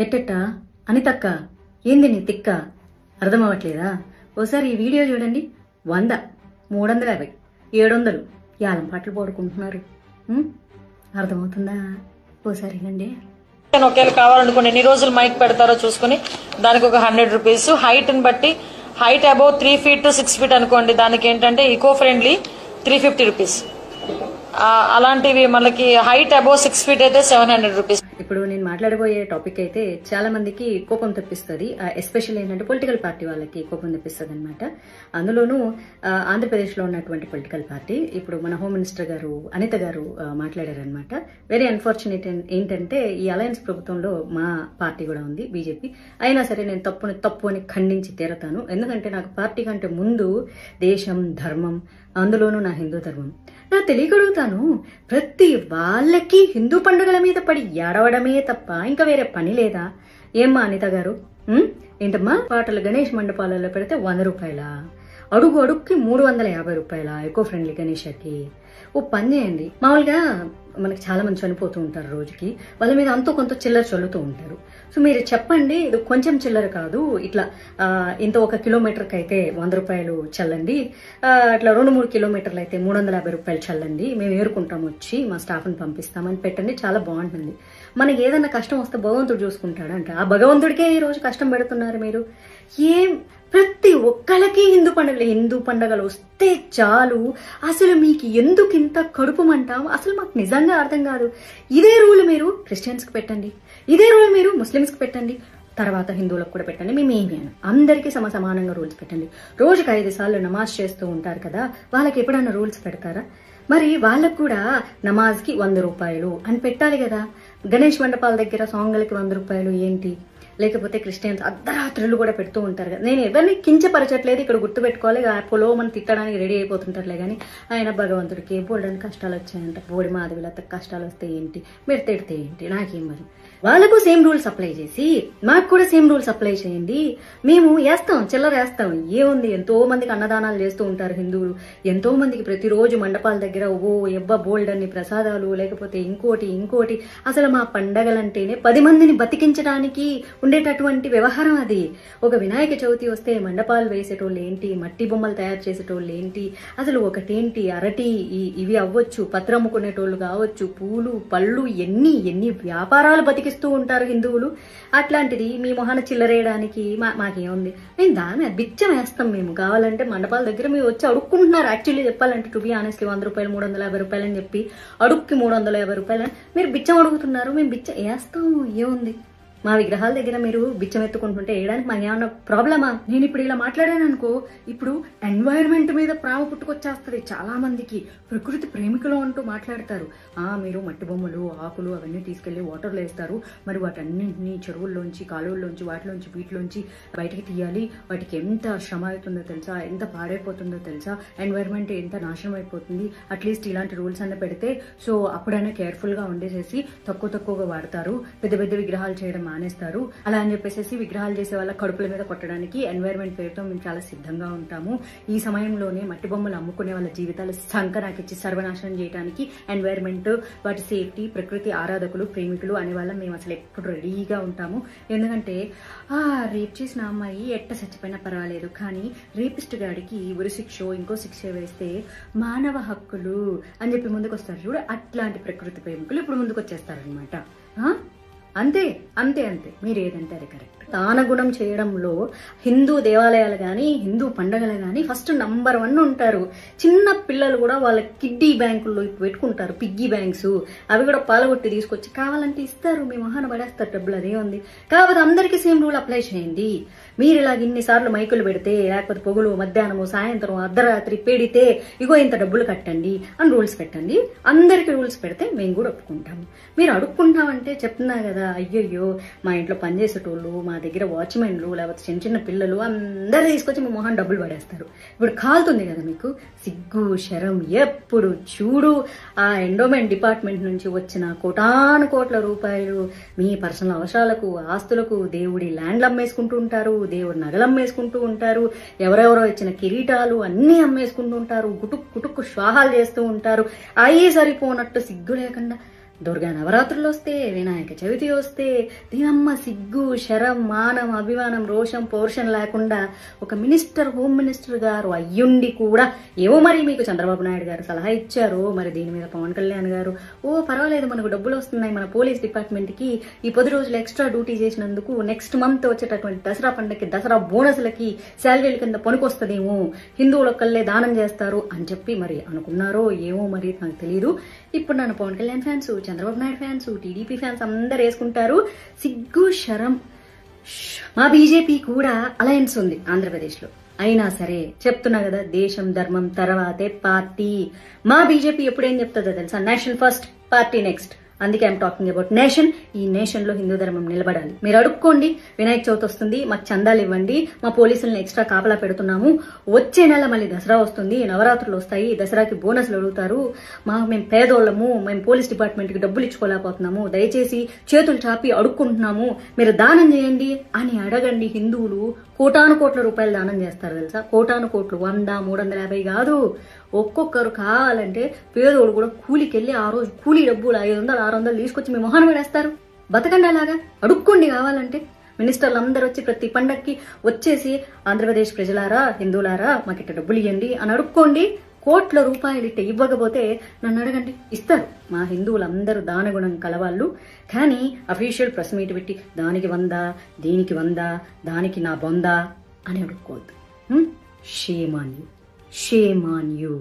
ఎట్టెట్టా అనితక్క ఏంది నీ తిక్క అర్థమవట్లేదా? ఓసారి ఈ వీడియో చూడండి. 100, 350, 700 యాలం పాటలు పాడుకుంటున్నారు. అర్థమవుతుందా? ఓసారి అండి. ఒకేలా కావాలనుకోండి ఎన్ని రోజులు మైక్ పెడతారో చూసుకుని దానికి ఒక 100 రూపీస్. హైట్ ని బట్టి height above 3 feet to 6 feet అనుకోండి, దానికి ఏంటంటే ఈకో ఫ్రెండ్లీ 350 రూపీస్. అలాంటివి మనకి హైట్ అబౌవ్ 6 feet అయితే 700 రూపీస్. ఇప్పుడు నేను మాట్లాడబోయే టాపిక్ అయితే చాలా మందికి కోపం తెప్పిస్తుంది. ఎస్పెషల్ ఏంటంటే పొలిటికల్ పార్టీ వాళ్ళకి కోపం తెప్పిస్తుంది అనమాట. అందులోనూ ఆంధ్రప్రదేశ్ లో ఉన్నటువంటి పొలిటికల్ పార్టీ ఇప్పుడు మన హోమ్ మినిస్టర్ గారు అనిత గారు మాట్లాడారనమాట. వెరీ అన్ఫార్చునేట్ ఏంటంటే ఈ అలయన్స్ ప్రభుత్వంలో మా పార్టీ కూడా ఉంది, బీజేపీ. అయినా సరే నేను తప్పు అని ఖండించి తీరతాను. ఎందుకంటే నాకు పార్టీ కంటే ముందు దేశం, ధర్మం, అందులోనూ నా హిందూ ధర్మం. నా తెలియగలుగుతాను, ప్రతి వాళ్ళకి హిందూ పండుగల మీద పడి ఏడవడమే తప్ప ఇంకా వేరే పని లేదా? ఏమ్మా అనిత గారు, ఏంటమ్మా పాటలు గణేష్ మండపాలలో పెడితే 100 రూపాయల, అడుగుకి 350 రూపాయల ఎకో ఫ్రెండ్లీ గణేషకి. ఓ పని చేయండి, మామూలుగా మనకి చాలా మంది చనిపోతూ ఉంటారు రోజుకి, వాళ్ళ మీద అంతో కొంత చిల్లర చల్లుతూ ఉంటారు. సో మీరు చెప్పండి, ఇది కొంచెం చిల్లర కాదు, ఇట్లా ఇంత 1 కిలోమీటర్కి అయితే 100 రూపాయలు చల్లండి, అట్లా 2-3 కిలోమీటర్లు అయితే 350 రూపాయలు చల్లండి, మేము ఏరుకుంటాం, వచ్చి మా స్టాఫ్ని పంపిస్తామని పెట్టండి. చాలా బాగుంటుంది. మనకి ఏదన్నా కష్టం వస్తే భగవంతుడు చూసుకుంటాడంట. ఆ భగవంతుడికే ఈ రోజు కష్టం పెడుతున్నారు మీరు. ప్రతి ఒక్కళ్ళకి హిందూ పండుగలు వస్తే చాలు, అసలు మీకు ఎందుకు ఇంత కడుపు మంటాం? అసలు మాకు నిజంగా అర్థం కాదు. ఇదే రూల్ మీరు క్రిస్టియన్స్ కి పెట్టండి, ఇదే రూల్ మీరు ముస్లిమ్స్ కి పెట్టండి, తర్వాత హిందువులకు కూడా పెట్టండి. మేమేమి అని అందరికీ సమానంగా రూల్స్ పెట్టండి. రోజుకి 5 సార్లు నమాజ్ చేస్తూ ఉంటారు కదా, వాళ్ళకి ఎప్పుడన్నా రూల్స్ పెడతారా? మరి వాళ్ళకు కూడా నమాజ్కి 100 రూపాయలు అని పెట్టాలి కదా. గణేష్ మండపాల దగ్గర సాంగ్లకి 100 రూపాయలు ఏంటి? లేకపోతే క్రిస్టియన్స్ అర్ధరాత్రులు కూడా పెడుతూ ఉంటారు కదా. నేను ఎవరిని కించపరచట్లేదు, ఇక్కడ గుర్తుపెట్టుకోవాలి. పొలో మనం తిట్టడానికి రెడీ అయిపోతుంటారులే కానీ ఆయన భగవంతుడికి బోల్డని కష్టాలు వచ్చాయంట, బోడి మాధవిలత కష్టాలు వస్తే ఏంటి, మీరు తిడితే ఏంటి, నాకేం మరి. వాళ్ళకు సేమ్ రూల్స్ అప్లై చేసి మాకు కూడా సేమ్ రూల్స్ అప్లై చేయండి. మేము వేస్తాం, చిల్లర వేస్తాం, ఏముంది. ఎంతో మందికి అన్నదానాలు చేస్తూ ఉంటారు హిందువులు, ఎంతో మందికి ప్రతిరోజు మండపాల దగ్గర బోల్డ్ అన్ని ప్రసాదాలు, లేకపోతే ఇంకోటి. అసలు మా పండగలంటేనే 10 మందిని బతికించడానికి ఉండేటటువంటి వ్యవహారం అది. ఒక వినాయక చవితి వస్తే మండపాలు వేసేటోళ్ళు ఏంటి, మట్టి బొమ్మలు తయారు చేసేటోళ్ళు ఏంటి, అసలు ఒకటేంటి అరటి ఇవి అవ్వచ్చు, పత్రం అమ్ముకునేటోళ్ళు కావచ్చు, పూలు పళ్ళు, ఎన్ని వ్యాపారాలు బతికిస్తూ ఉంటారు హిందువులు. అట్లాంటిది మీ మొహాన చిల్లరేయడానికి మాకేముంది? మేము దాని బిచ్చం వేస్తాం. మేము కావాలంటే మండపాల దగ్గర మీరు వచ్చి అడుక్కుంటున్నారు. యాక్చువల్లీ చెప్పాలంటే టు బి ఆనెస్ట్లీ 100 రూపాయలు 350 రూపాయలు అని చెప్పి అడుక్కి 350 రూపాయలు మీరు బిచ్చం అడుగుతున్నారు. మేము బిచ్చం వేస్తాము, ఏముంది. మా విగ్రహాల దగ్గర మీరు బిచ్చం ఎత్తుకుంటుంటే వేయడానికి మాకు ఏమన్నా ప్రాబ్లమా? నేను ఇప్పుడు ఇలా మాట్లాడాను అనుకో, ఇప్పుడు ఎన్వైరన్మెంట్ మీద ప్రేమ పుట్టుకొచ్చేస్తుంది చాలా మందికి. ప్రకృతి ప్రేమికులు అంటూ మాట్లాడతారు. మీరు మట్టి బొమ్మలు, ఆకులు అవన్నీ తీసుకెళ్లి వాటర్లో వేస్తారు, మరి వాటన్నింటినీ చెరువుల్లోంచి, కాలువల్లోంచి, వీటిలోంచి బయటకి తీయాలి. వాటికి ఎంత శ్రమ అవుతుందో తెలుసా, ఎంత పాడైపోతుందో తెలుసా, ఎన్వైరన్మెంట్ ఎంత నాశనం అయిపోతుంది. అట్లీస్ట్ ఇలాంటి రూల్స్ అన్న పెడితే సో అప్పుడైనా కేర్ఫుల్ గా ఉండేసేసి తక్కువగా వాడతారు, పెద్ద విగ్రహాలు చేయడం మానేస్తారు. అలా అని చెప్పేసి విగ్రహాలు చేసే వాళ్ళ కడుపుల మీద కొట్టడానికి ఎన్వైరన్మెంట్ పేరుతో మేము చాలా సిద్ధంగా ఉంటాము. ఈ సమయంలోనే మట్టి బొమ్మలు అమ్ముకునే వాళ్ళ జీవితాలు సంకరాకిచ్చి సర్వనాశనం చేయడానికి ఎన్వైరన్మెంట్, వాటి సేఫ్టీ, ప్రకృతి ఆరాధకులు, ప్రేమికులు అనే వాళ్ళం మేము అసలు ఎప్పుడు రెడీగా ఉంటాము. ఎందుకంటే రేప్ చేసిన అమ్మాయి ఎట్ట చచ్చిపోయినా పర్వాలేదు, కానీ రేపిస్ట్ గాడికి ఉరిశిక్ష ఇంకో శిక్ష వేస్తే మానవ హక్కులు అని చెప్పి ముందుకు వస్తారు చూడు, అట్లాంటి ప్రకృతి ప్రేమికులు ఇప్పుడు ముందుకు వచ్చేస్తారనమాట. అంతే మీరు ఏదంటే అది కరెక్ట్. దానగుణం చేయడంలో హిందూ దేవాలయాలు గాని, హిందూ పండుగలు గాని ఫస్ట్ నంబర్ 1 ఉంటారు. చిన్న పిల్లలు కూడా వాళ్ళ కిడ్డీ బ్యాంకుల్లో పెట్టుకుంటారు, పిగ్గీ బ్యాంక్స్. అవి కూడా పాలగొట్టి తీసుకొచ్చి కావాలంటే ఇస్తారు, మీ మొహాన పడేస్తారు డబ్బులు, అదే ఉంది. కాకపోతే అందరికీ సేమ్ రూల్ అప్లై చేయండి. మీరు ఇలాగ ఇన్నిసార్లు మైకులు పెడితే, లేకపోతే పొగులు, మధ్యాహ్నము, సాయంత్రం, అర్ధరాత్రి పెడితే ఇగో ఇంత డబ్బులు కట్టండి అని రూల్స్ పెట్టండి. అందరికి రూల్స్ పెడితే మేము కూడా ఒప్పుకుంటాము. మీరు అడుక్కుంటామంటే చెప్తున్నా కదా, అయ్యయ్యో మా ఇంట్లో పనిచేసేటోళ్ళు, మా దగ్గర వాచ్మెన్లు, లేకపోతే చిన్న పిల్లలు అందరు తీసుకొచ్చి మీ మొహాన్ డబ్బులు పడేస్తారు. ఇప్పుడు కాలుతుంది కదా మీకు, సిగ్గు శరం. ఎప్పుడు చూడు ఆ ఎండోమెంట్ డిపార్ట్మెంట్ నుంచి వచ్చిన కోటాను కోట్ల రూపాయలు మీ పర్సనల్ అవసరాలకు, ఆస్తులకు, దేవుడి ల్యాండ్లు అమ్మేసుకుంటూ ఉంటారు, దేవుడి నగలు అమ్మేసుకుంటూ ఉంటారు, ఎవరెవరో ఇచ్చిన కిరీటాలు అన్ని అమ్మేసుకుంటూ ఉంటారు, కుటుక్కు శ్వాహాలు చేస్తూ ఉంటారు. అయ్యి సరిపోనట్టు సిగ్గు లేకుండా దుర్గా నవరాత్రులు వస్తే, వినాయక చవితి వస్తే, దీనమ్మ సిగ్గు, శరం, మానం, అభిమానం, రోషం, పౌరుషం లేకుండా ఒక మినిస్టర్, హోమ్ మినిస్టర్ గారు అయ్యుండి కూడా ఏవో మరి మీకు చంద్రబాబు నాయుడు గారు సలహా ఇచ్చారు, మరి దీని మీద పవన్ కళ్యాణ్ గారు పర్వాలేదు మనకు డబ్బులు వస్తున్నాయి మన పోలీస్ డిపార్ట్మెంట్ కి ఈ 10 రోజులు ఎక్స్ట్రా డ్యూటీ చేసినందుకు నెక్స్ట్ మంత్ వచ్చేటటువంటి దసరా పండుగకి, దసరా బోనస్లకి శాలరీల కింద పనికొస్తుందేమో, హిందువులొక్కళ్ళే దానం చేస్తారు అని చెప్పి మరి అనుకున్నారో ఏమో మరి నాకు తెలియదు. ఇప్పుడు నన్ను Pawan Kalyan fans, Chandrababu Naidu fans, TDP fans అందరు వేసుకుంటారు. సిగ్గు శరం. మా బీజేపీ కూడా అలయన్స్ ఉంది ఆంధ్రప్రదేశ్ లో. అయినా సరే చెప్తున్నా కదా, దేశం ధర్మం తర్వాతే పార్టీ. మా బీజేపీ ఎప్పుడేం చెప్తుందో తెలుసా? Nation first, party next. అందుకే ఐఎమ్ టాకింగ్ అబౌట్ నేషన్. ఈ నేషన్ లో హిందూ ధర్మం నిలబడాలి. మీరు అడుక్కోండి, వినాయక చవితి వస్తుంది మాకు చందాలు ఇవ్వండి, మా పోలీసులను ఎక్స్ట్రా కాపలా పెడుతున్నాము, వచ్చే నెల మళ్ళీ దసరా వస్తుంది, నవరాత్రులు వస్తాయి, దసరాకి బోనస్లు అడుగుతారు, మేము పేదోళ్ళము, మేము పోలీస్ డిపార్ట్మెంట్ కి డబ్బులు ఇచ్చుకోలేకపోతున్నాము, దయచేసి చేతులు చాపి అడుక్కుంటున్నాము, మీరు దానం చేయండి అని అడగండి. హిందువులు కోటాను కోట్ల రూపాయలు దానం చేస్తారు తెలుసా? కోటాను కోట్లు, 100, 350 కాదు. ఒక్కొక్కరు కావాలంటే పేదోడు కూడా కూలికెళ్ళి ఆ రోజు కూలీ డబ్బులు 500, 600 తీసుకొచ్చి మీ మొహాన్ని పడేస్తారు. బతకండి అలాగా, అడుక్కోండి కావాలంటే. మినిస్టర్లు అందరూ వచ్చి ప్రతి పండక్కి వచ్చేసి ఆంధ్రప్రదేశ్ ప్రజలారా, హిందువులారా మాకు ఇట్ట డబ్బులు ఇవ్వండి అని అడుక్కోండి. కోట్ల రూపాయలు ఇట్ట ఇవ్వకపోతే నన్ను అడగండి, ఇస్తారు. మా హిందువులందరూ దానగుణం కలవాళ్ళు. కానీ అఫీషియల్ ప్రెస్ మీట్ పెట్టి దానికి 100, దీనికి 100, దానికి నా 100 అని అడుక్కోవద్దు. Shame on you, shame on you.